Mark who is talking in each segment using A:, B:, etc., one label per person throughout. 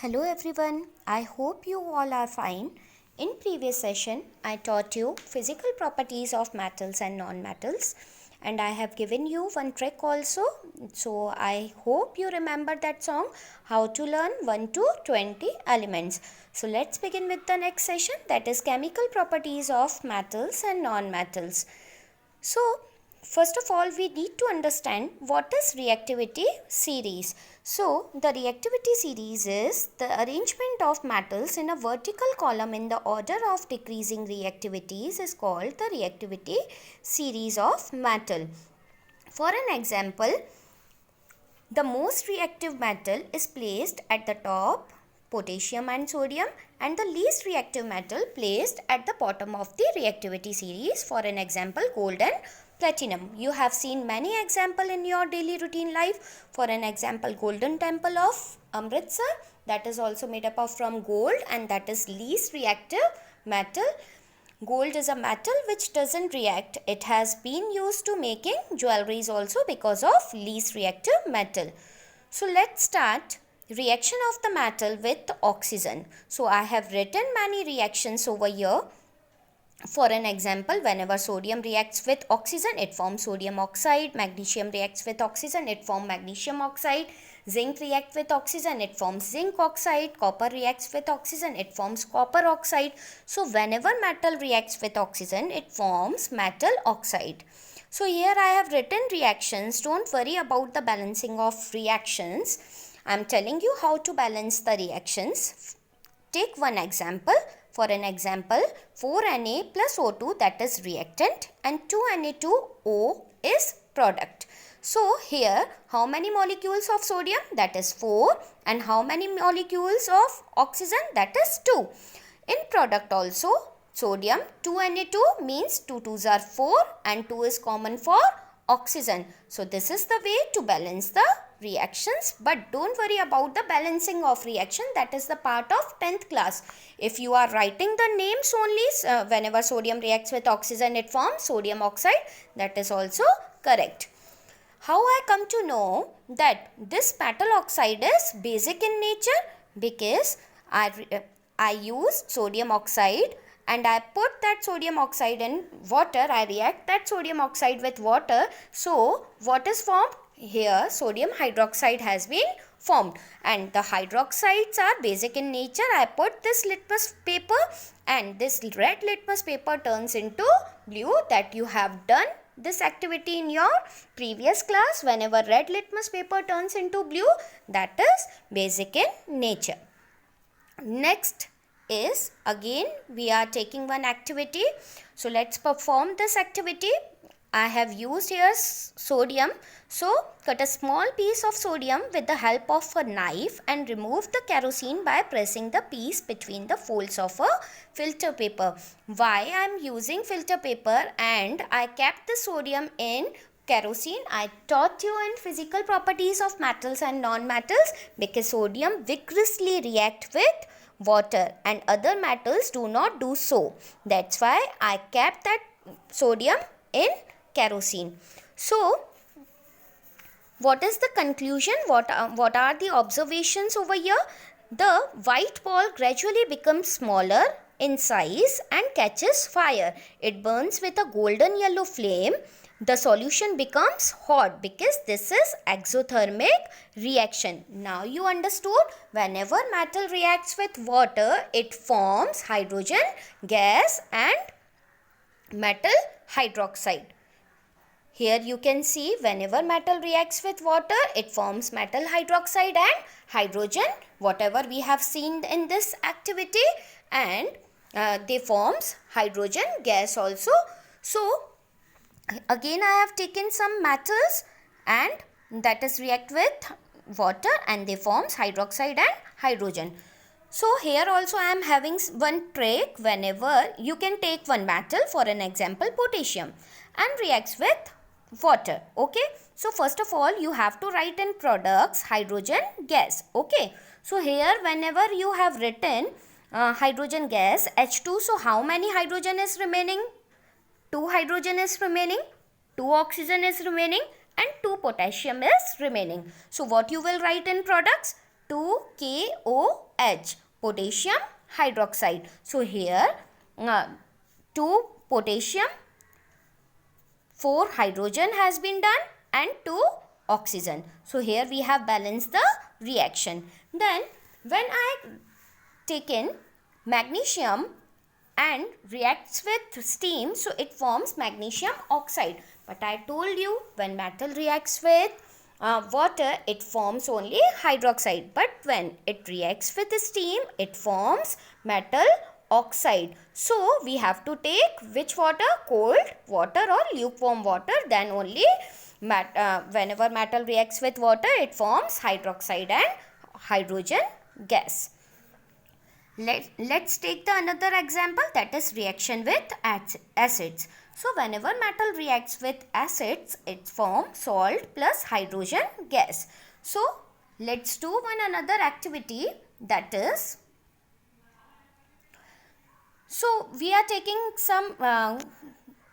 A: Hello everyone, I hope you all are fine. In previous session, I taught you physical properties of metals and non-metals and I have given you one trick also. So I hope you remember that song, how to learn 1 to 20 elements. So let's begin with the next session, that is chemical properties of metals and non-metals. So first of all, we need to understand what is reactivity series. So the reactivity series is the arrangement of metals in a vertical column in the order of decreasing reactivities is called the reactivity series of metal. For an example, the most reactive metal is placed at the top, potassium and sodium, and the least reactive metal placed at the bottom of the reactivity series. For an example, gold and platinum. You have seen many examples in your daily routine life. For an example, Golden Temple of Amritsar, that is also made up of from gold and that is least reactive metal. Gold is a metal which doesn't react. It has been used to making jewelries also because of least reactive metal. So let's start reaction of the metal with oxygen. So I have written many reactions over here. For an example, whenever sodium reacts with oxygen, it forms sodium oxide. Magnesium reacts with oxygen, it forms magnesium oxide. Zinc reacts with oxygen, it forms zinc oxide. Copper reacts with oxygen, it forms copper oxide. So whenever metal reacts with oxygen, it forms metal oxide. So here I have written reactions. Don't worry about the balancing of reactions. I am telling you how to balance the reactions. Take one example. For an example, 4Na plus O2, that is reactant, and 2Na2O is product. So here, how many molecules of sodium? That is 4. And how many molecules of oxygen? That is 2. In product also, sodium 2Na2 means 2 2s are 4 and 2 is common for oxygen. So this is the way to balance the reactions, but don't worry about the balancing of reaction. That is the part of 10th class. If you are writing the names only, whenever sodium reacts with oxygen, it forms sodium oxide. That is also correct. How I come to know that this metal oxide is basic in nature? Because I used sodium oxide and I put that sodium oxide in water. I react that sodium oxide with water. So what is formed? Here sodium hydroxide has been formed and the hydroxides are basic in nature. I put this litmus paper and this red litmus paper turns into blue. That you have done this activity in your previous class. Whenever red litmus paper turns into blue, that is basic in nature. Next is again we are taking one activity. So let's perform this activity. I have used here sodium. So cut a small piece of sodium with the help of a knife and remove the kerosene by pressing the piece between the folds of a filter paper. Why I am using filter paper and I kept the sodium in kerosene? I taught you in physical properties of metals and non-metals because sodium vigorously reacts with water and other metals do not do so. That's why I kept that sodium in kerosene. So what is the conclusion? What are the observations over here? The white ball gradually becomes smaller in size and catches fire. It burns with a golden yellow flame. The solution becomes hot because this is exothermic reaction. Now you understood, whenever metal reacts with water, it forms hydrogen gas and metal hydroxide. Here you can see whenever metal reacts with water, it forms metal hydroxide and hydrogen, whatever we have seen in this activity, and they forms hydrogen gas also. So again I have taken some metals and that is react with water and they forms hydroxide and hydrogen. So here also I am having one trick. Whenever you can take one metal, for an example potassium, and reacts with water. Okay, so first of all you have to write in products hydrogen gas. Okay, so here whenever you have written hydrogen gas H2, so how many hydrogen is remaining? 2 hydrogen is remaining, 2 oxygen is remaining and 2 potassium is remaining. So what you will write in products? 2KOH, potassium hydroxide. So here 2 potassium, 4 hydrogen has been done and 2 oxygen. So here we have balanced the reaction. Then when I take in magnesium and reacts with steam, so it forms magnesium oxide. But I told you when metal reacts with water, it forms only hydroxide. But when it reacts with steam, it forms metal oxide. So we have to take which water? Cold water or lukewarm water. Then only whenever metal reacts with water, it forms hydroxide and hydrogen gas. Let's take the another example, that is reaction with acids. So whenever metal reacts with acids, it forms salt plus hydrogen gas. So let's do one another activity, that is, so we are taking some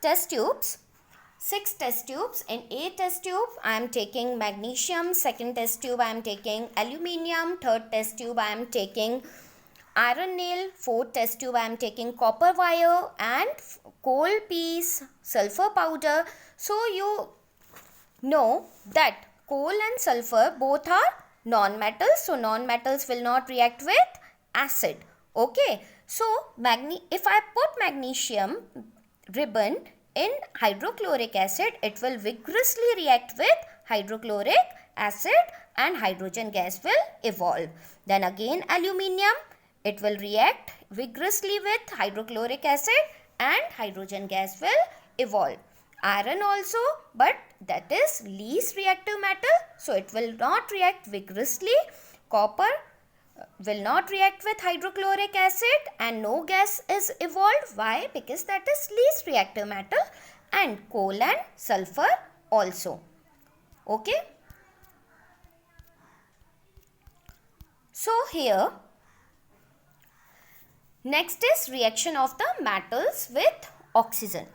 A: test tubes, 6 test tubes. In A test tube I am taking magnesium, second test tube I am taking aluminium, third test tube I am taking iron nail, fourth test tube I am taking copper wire and coal piece, sulfur powder. So you know that coal and sulfur both are non-metals, so non-metals will not react with acid. Okay, so if I put magnesium ribbon in hydrochloric acid, it will vigorously react with hydrochloric acid and hydrogen gas will evolve. Then again aluminium, it will react vigorously with hydrochloric acid and hydrogen gas will evolve. Iron also, but that is least reactive metal, so it will not react vigorously. Copper will not react with hydrochloric acid and no gas is evolved. Why? Because that is least reactive metal. And coal and sulfur also. Okay. So here next is reaction of the metals with oxygen.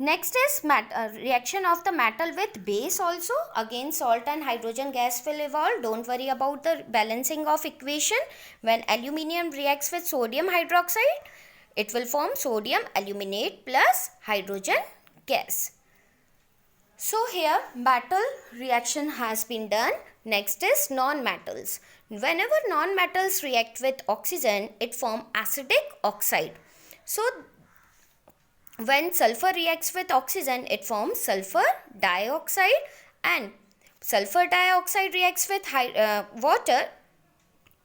A: Next is reaction of the metal with base also. Again salt and hydrogen gas will evolve. Don't worry about the balancing of equation. When aluminium reacts with sodium hydroxide, it will form sodium aluminate plus hydrogen gas. So here metal reaction has been done. Next is non-metals. Whenever non-metals react with oxygen, it forms acidic oxide. So when sulfur reacts with oxygen, it forms sulfur dioxide, and sulfur dioxide reacts with water,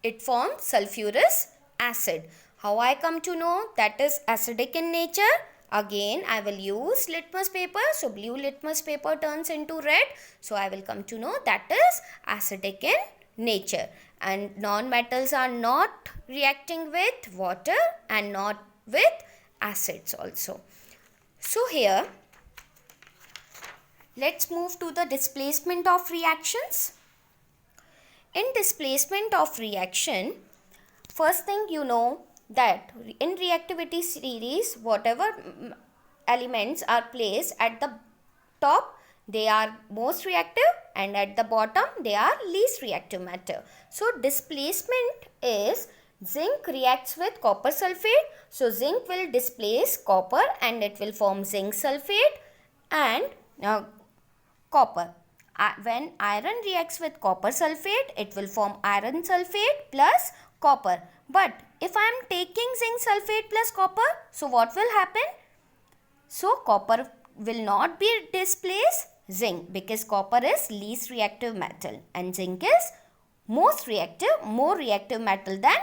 A: it forms sulfurous acid. How I come to know that is acidic in nature? Again I will use litmus paper. So blue litmus paper turns into red. So I will come to know that is acidic in nature. And non-metals are not reacting with water and not with acids also. So here let's move to the displacement of reactions. In displacement of reaction, first thing you know that in reactivity series, whatever elements are placed at the top, they are most reactive, and at the bottom they are least reactive matter. So displacement is zinc reacts with copper sulfate. So zinc will displace copper and it will form zinc sulfate and copper. When iron reacts with copper sulfate, it will form iron sulfate plus copper. But if I am taking zinc sulfate plus copper, so what will happen? So copper will not be displaced zinc, because copper is least reactive metal and zinc is most reactive, more reactive metal than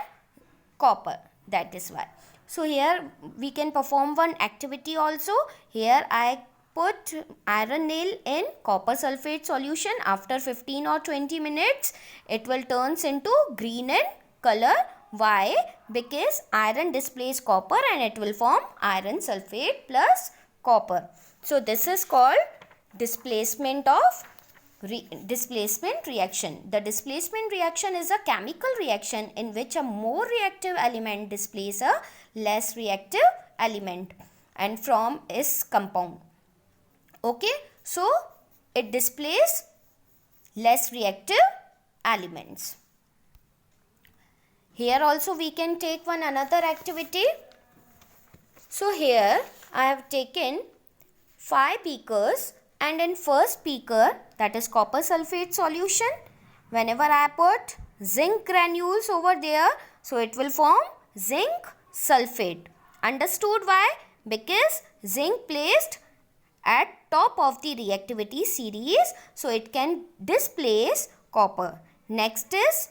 A: copper. That is why. So here we can perform one activity also. Here I put iron nail in copper sulfate solution. After 15 or 20 minutes, it will turns into green in color. Why? Because iron displaces copper and it will form iron sulfate plus copper. So this is called displacement reaction. The displacement reaction is a chemical reaction in which a more reactive element displaces a less reactive element and form its compound. Okay, so it displaces less reactive elements. Here also we can take one another activity. So here I have taken 5 beakers, and in first beaker, that is copper sulfate solution, whenever I put zinc granules over there, so it will form zinc sulfate. Understood why? Because zinc placed at top of the reactivity series, so it can displace copper. Next is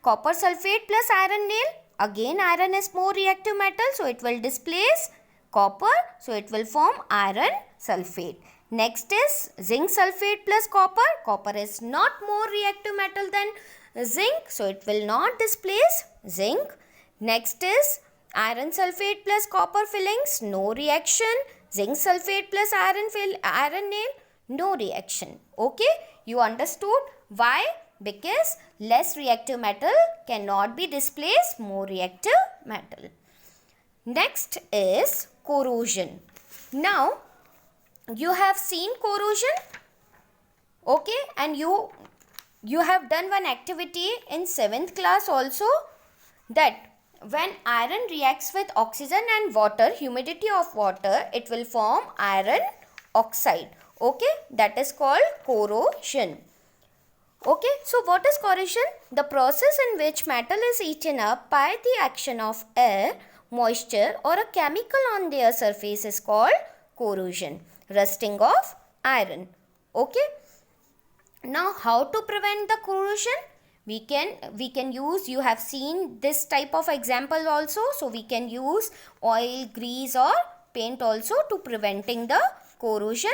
A: copper sulfate plus iron nail. Again iron is more reactive metal, so it will displace copper, so it will form iron sulfate. Next is zinc sulfate plus copper. Copper is not more reactive metal than zinc, so it will not displace zinc. Next is iron sulfate plus copper fillings, no reaction. Zinc sulfate plus iron nail, no reaction. Okay, you understood why? Because less reactive metal cannot be displaced more reactive metal. Next is corrosion. Now you have seen corrosion, okay, and you have done one activity in 7th class also, that when iron reacts with oxygen and water, humidity of water, it will form iron oxide. Okay, that is called corrosion. Okay, so what is corrosion? The process in which metal is eaten up by the action of air, moisture or a chemical on their surface is called corrosion. Rusting of iron. Okay. Now how to prevent the corrosion? We can use, you have seen this type of example also, so we can use oil, grease or paint also to preventing the corrosion,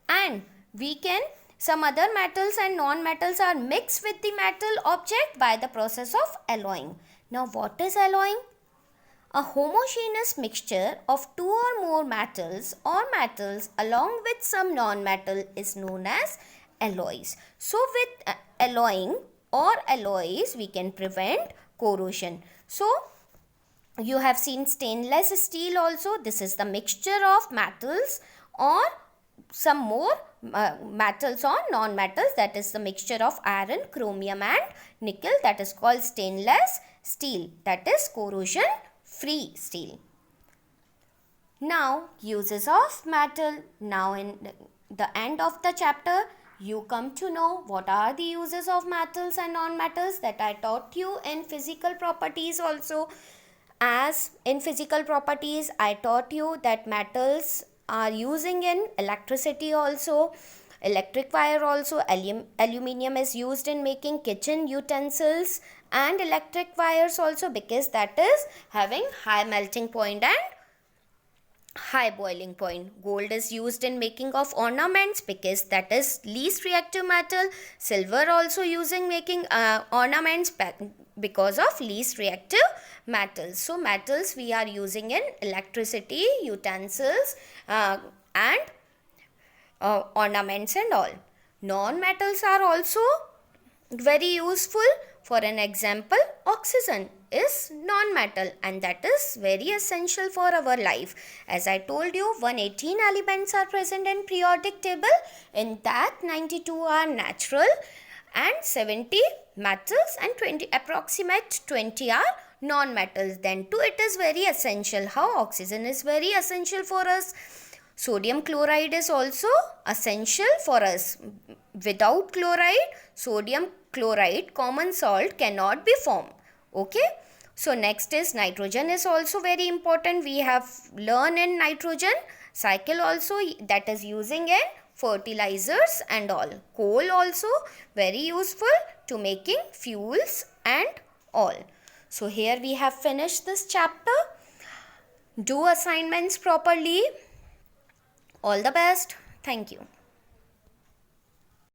A: and we can, some other metals and non-metals are mixed with the metal object by the process of alloying. Now what is alloying? A homogeneous mixture of two or more metals or metals along with some non-metal is known as alloys. So with alloying or alloys we can prevent corrosion. So you have seen stainless steel also. This is the mixture of metals or some more metals or non-metals, that is the mixture of iron, chromium and nickel, that is called stainless steel, that is corrosion free steel. Now uses of metal. Now in the end of the chapter you come to know what are the uses of metals and non-metals that I taught you in physical properties also. As in physical properties I taught you that metals are using in electricity also, electric wire also, aluminium is used in making kitchen utensils and electric wires also, because that is having high melting point and high boiling point. Gold is used in making of ornaments because that is least reactive metal. Silver also using making ornaments because of least reactive metals. So metals we are using in electricity, utensils and ornaments and all. Non-metals are also very useful. For an example, oxygen is non-metal and that is very essential for our life. As I told you, 118 elements are present in periodic table. In that 92 are natural and 70 metals and approximate 20 are non-metals. Then too it is very essential. How oxygen is very essential for us. Sodium chloride is also essential for us. Without chloride, sodium chloride, common salt, cannot be formed. Okay. So next is nitrogen is also very important. We have learned in nitrogen cycle also, that is using in fertilizers and all. Coal also very useful to making fuels and all. So here we have finished this chapter. Do assignments properly. All the best. Thank you.